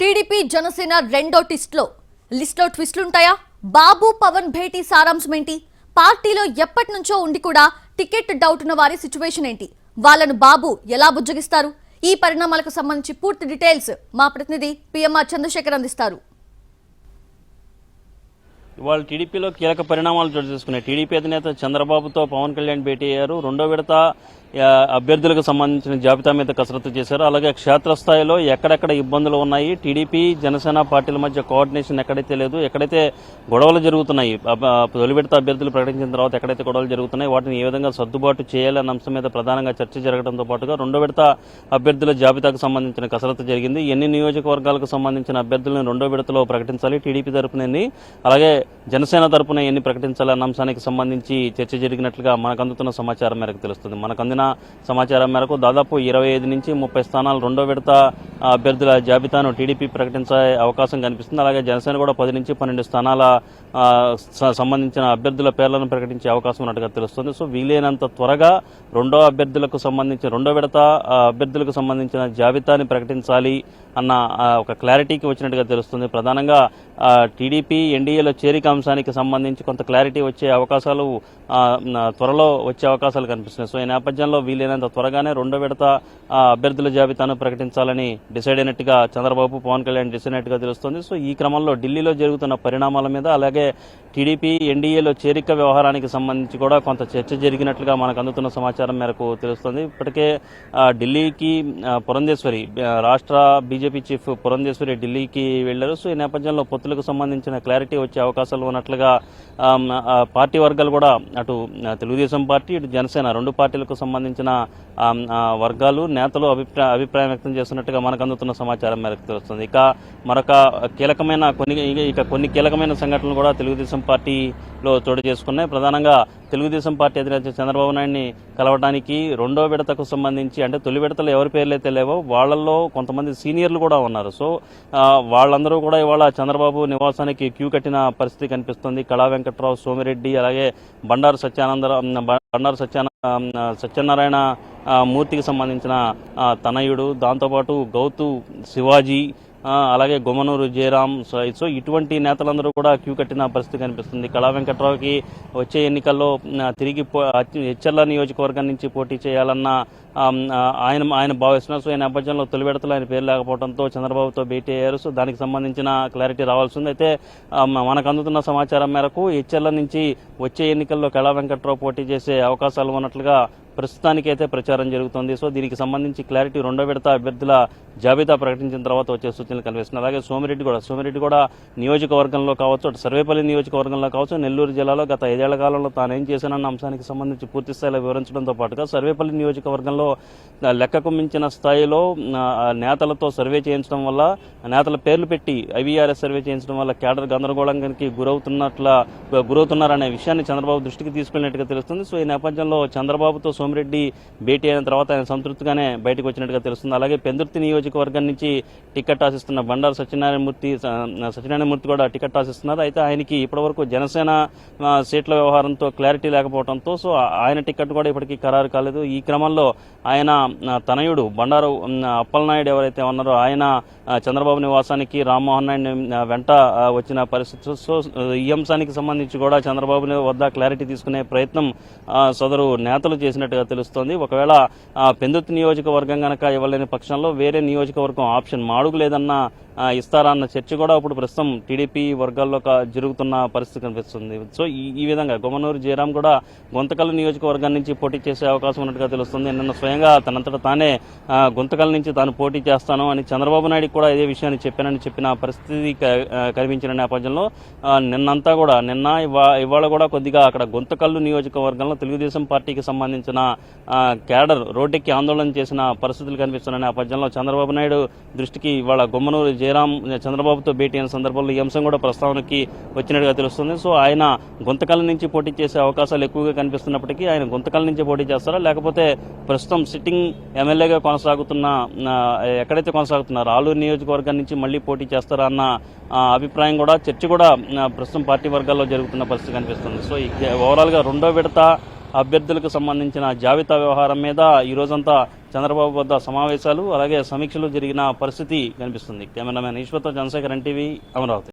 TDP Janasena రెండో లిస్ట్లో ట్విస్టులుంటాయా? బాబు పవన్ భేటీ సారాంశం ఏంటి? పార్టీలో ఎప్పటి నుంచో ఉండి కూడా టికెట్ డౌట్ ఉన్న వారి సిచ్యువేషన్ ఏంటి? వాళ్ళను బాబు ఎలా బుజ్జగిస్తారు? ఈ పరిణామాలకు సంబంధించి పూర్తి డీటెయిల్స్ మా ప్రతినిధి పిఎంఆర్ చంద్రశేఖర్ అందిస్తారు. ఇవాళ టీడీపీలో కీలక పరిణామాలు చోటు చేసుకున్నాయి. టీడీపీ అధినేత చంద్రబాబుతో పవన్ కళ్యాణ్ భేటీ అయ్యారు. రెండో విడత అభ్యర్థులకు సంబంధించిన జాబితా మీద కసరత్తు చేశారు. అలాగే క్షేత్రస్థాయిలో ఎక్కడెక్కడ ఇబ్బందులు ఉన్నాయి, టీడీపీ జనసేన పార్టీల మధ్య కోఆర్డినేషన్ ఎక్కడైతే లేదు, ఎక్కడైతే గొడవలు జరుగుతున్నాయి, తొలి విడత అభ్యర్థులు ప్రకటించిన తర్వాత ఎక్కడైతే గొడవలు జరుగుతున్నాయి వాటిని ఏ విధంగా సర్దుబాటు చేయాలన్న అంశం మీద ప్రధానంగా చర్చ జరగడంతో పాటుగా రెండో విడత అభ్యర్థుల జాబితాకు సంబంధించిన కసరత్తు జరిగింది. ఎన్ని నియోజకవర్గాలకు సంబంధించిన అభ్యర్థులను రెండో విడతలో ప్రకటించాలి, టీడీపీ తరపున ఎన్ని, అలాగే జనసేన తరపున ఎన్ని ప్రకటించాలి అన్న అంశానికి సంబంధించి చర్చ జరిగినట్లుగా మనకు అందుతున్న సమాచారం మేరకు తెలుస్తుంది. మనకు అందిన సమాచారం మేరకు దాదాపు 25 నుంచి 30 స్థానాలు రెండో విడత అభ్యర్థుల జాబితాను టీడీపీ ప్రకటించే అవకాశం కనిపిస్తుంది. అలాగే జనసేన కూడా 10 నుంచి 12 స్థానాల సంబంధించిన అభ్యర్థుల పేర్లను ప్రకటించే అవకాశం ఉన్నట్టుగా తెలుస్తుంది. సో వీలైనంత త్వరగా రెండో విడత అభ్యర్థులకు సంబంధించిన జాబితాని ప్రకటించాలి అన్న ఒక క్లారిటీకి వచ్చినట్టుగా తెలుస్తుంది. ప్రధానంగా టీడీపీ ఎన్డీఏలో చేరిక అంశానికి సంబంధించి కొంత క్లారిటీ వచ్చే అవకాశాలు త్వరలో వచ్చే అవకాశాలు కనిపిస్తున్నాయి. సో ఈ నేపథ్యంలో వీలైనంత త్వరగానే రెండో విడత అభ్యర్థుల జాబితాను ప్రకటించాలని డిసైడ్ అయినట్టుగా చంద్రబాబు పవన్ కళ్యాణ్ డిసైడ్ అయినట్టుగా తెలుస్తుంది. సో ఈ క్రమంలో ఢిల్లీలో జరుగుతున్న పరిణామాల మీద, అలాగే టీడీపీ ఎన్డీఏలో చేరిక వ్యవహారానికి సంబంధించి కూడా కొంత చర్చ జరిగినట్లుగా మనకు అందుతున్న సమాచారం మేరకు తెలుస్తుంది. ఇప్పటికే ఢిల్లీకి పురంధేశ్వరి, రాష్ట్ర బీజేపీ చీఫ్ పురంధేశ్వరి ఢిల్లీకి వెళ్లారు. సో ఈ నేపథ్యంలో పొత్తులకు సంబంధించిన క్లారిటీ వచ్చే అవకాశాలు ఉన్నట్లుగా పార్టీ వర్గాలు కూడా, అటు తెలుగుదేశం పార్టీ ఇటు జనసేన రెండు పార్టీలకు సంబంధించిన వర్గాలు నేతలు అభిప్రాయం వ్యక్తం చేస్తున్నట్టుగా మనకు అందుతున్న సమాచారం మేరకు తెలుస్తుంది. ఇక మరొక కొన్ని కీలకమైన సంఘటనలు కూడా తెలుగుదేశం పార్టీలో చోటు చేసుకున్నాయి. ప్రధానంగా తెలుగుదేశం పార్టీ అధినేత చంద్రబాబు నాయుడిని కలవడానికి రెండో విడతకు సంబంధించి, అంటే తొలి విడతలో ఎవరి పేర్లు అయితే లేవో వాళ్ళల్లో కొంతమంది సీనియర్లు కూడా ఉన్నారు. సో వాళ్ళందరూ కూడా ఇవాళ చంద్రబాబు నివాసానికి క్యూ కట్టిన పరిస్థితి కనిపిస్తుంది. కళా వెంకట్రావు, సోమిరెడ్డి, అలాగే బండారు సత్యనారాయణ మూర్తికి సంబంధించిన తనయుడు, దాంతోపాటు గౌతు శివాజీ, అలాగే గుమ్మనూరు జయరాం, సో ఇటువంటి నేతలందరూ కూడా క్యూ కట్టిన పరిస్థితి కనిపిస్తుంది. కళా వెంకట్రావుకి వచ్చే ఎన్నికల్లో తిరిగి హెచ్ఎల్ఆర్ నియోజకవర్గం నుంచి పోటీ చేయాలన్న ఆయన భావిస్తున్నారు. సో ఈ నేపథ్యంలో తొలి విడతలో ఆయన పేరు లేకపోవడంతో చంద్రబాబుతో భేటీ అయ్యారు. సో దానికి సంబంధించిన క్లారిటీ రావాల్సి ఉంది. అయితే మనకు అందుతున్న సమాచారం మేరకు హెచ్ఎల్ఆర్ నుంచి వచ్చే ఎన్నికల్లో కళా వెంకట్రావు పోటీ చేసే అవకాశాలు ఉన్నట్లుగా ప్రస్తుతానికైతే ప్రచారం జరుగుతుంది. సో దీనికి సంబంధించి క్లారిటీ రెండో విడత అభ్యర్థుల జాబితా ప్రకటించిన తర్వాత వచ్చే సూచనలు కనిపిస్తున్నాయి. అలాగే సోమిరెడ్డి కూడా నియోజకవర్గంలో కావచ్చు, అటు సర్వేపల్లి నియోజకవర్గంలో కావచ్చు, నెల్లూరు జిల్లాలో గత 5 ఏళ్ల కాలంలో తాను ఏం చేశానన్న అంశానికి సంబంధించి పూర్తి స్థాయిలో వివరించడంతో పాటుగా సర్వేపల్లి నియోజకవర్గంలో లెక్కకు మించిన స్థాయిలో నేతలతో సర్వే చేయించడం వల్ల, నేతల పేర్లు పెట్టి ఐవీఆర్ఎస్ సర్వే చేయించడం వల్ల కేడర్ గందరగోళానికి గురవుతున్నారనే విషయాన్ని చంద్రబాబు దృష్టికి తీసుకెళ్లినట్టుగా తెలుస్తుంది. సో ఈ నేపథ్యంలో చంద్రబాబుతో సోమిరెడ్డి భేటీ అయిన తర్వాత ఆయన సంతృప్తిగానే బయటకు వచ్చినట్టుగా తెలుస్తుంది. అలాగే పెందుర్తి నియోజకవర్గం నుంచి టికెట్ ఆశిస్తున్న బండారు సత్యనారాయణమూర్తి కూడా టికెట్ ఆశిస్తున్నారు. అయితే ఆయనకి ఇప్పటివరకు జనసేన సీట్ల వ్యవహారంతో క్లారిటీ లేకపోవడంతో సో ఆయన టికెట్ కూడా ఇప్పటికీ ఖరారు కాలేదు. ఈ క్రమంలో ఆయన తనయుడు బండారు అప్పలనాయుడు ఎవరైతే ఉన్నారో ఆయన చంద్రబాబు నివాసానికి రామ్మోహన్ నాయుడు వెంట వచ్చిన పరిస్థితి. సో ఈ అంశానికి సంబంధించి కూడా చంద్రబాబు వద్ద క్లారిటీ తీసుకునే ప్రయత్నం సదరు నేతలు చేసినట్టుగా తెలుస్తోంది. ఒకవేళ పెందుర్తి నియోజకవర్గం కనుక ఇవ్వలేని పక్షంలో వేరే నియోజకవర్గం ఆప్షన్ మాడుగు లేదన్న ఇస్తారా అన్న చర్చ కూడా ఇప్పుడు ప్రస్తుతం టీడీపీ వర్గాల్లో జరుగుతున్న పరిస్థితి కనిపిస్తుంది. సో ఈ విధంగా గుమ్మనూరు జయరాం కూడా గుంతకల్ నియోజకవర్గం నుంచి పోటీ చేసే అవకాశం ఉన్నట్టుగా తెలుస్తుంది. నిన్న స్వయంగా తనంతట తానే గుంతకల్ నుంచి తాను పోటీ చేస్తాను అని చంద్రబాబు నాయుడు కూడా ఇదే విషయాన్ని చెప్పిన పరిస్థితి కనిపించిన నేపథ్యంలో ఇవాళ కూడా కొద్దిగా అక్కడ గుంతకల్లు నియోజకవర్గంలో తెలుగుదేశం పార్టీకి సంబంధించిన కేడర్ రోడ్డెక్కి ఆందోళన చేసిన పరిస్థితులు కనిపిస్తున్న నేపథ్యంలో చంద్రబాబు నాయుడు దృష్టికి ఇవాళ గుమ్మనూరు జయరాం చంద్రబాబుతో భేటీ అయిన సందర్భంలో ఈ అంశం కూడా ప్రస్తావనకి వచ్చినట్టుగా తెలుస్తుంది. సో ఆయన గుంతకల్ నుంచి పోటీ చేసే అవకాశాలు ఎక్కువగా కనిపిస్తున్నప్పటికీ ఆయన గుంతకల్ నుంచి పోటీ చేస్తారా, లేకపోతే ప్రస్తుతం సిట్టింగ్ ఎమ్మెల్యేగా ఎక్కడైతే కొనసాగుతున్నారో ఆలూరు నియోజకవర్గం నుంచి మళ్లీ పోటీ చేస్తారా అన్న అభిప్రాయం కూడా, చర్చ కూడా ప్రస్తుతం పార్టీ వర్గాల్లో జరుగుతున్న పరిస్థితి కనిపిస్తుంది. సో ఓవరాల్గా రెండో విడత అభ్యర్థులకు సంబంధించిన జాబితా వ్యవహారం మీద ఈ రోజంతా చంద్రబాబు వద్ద సమావేశాలు అలాగే సమీక్షలు జరిగిన పరిస్థితి కనిపిస్తుంది. కెమెరామెన్ ఈశ్వర్తో చంద్రశేఖర్, ఎన్టీవీ, అమరావతి.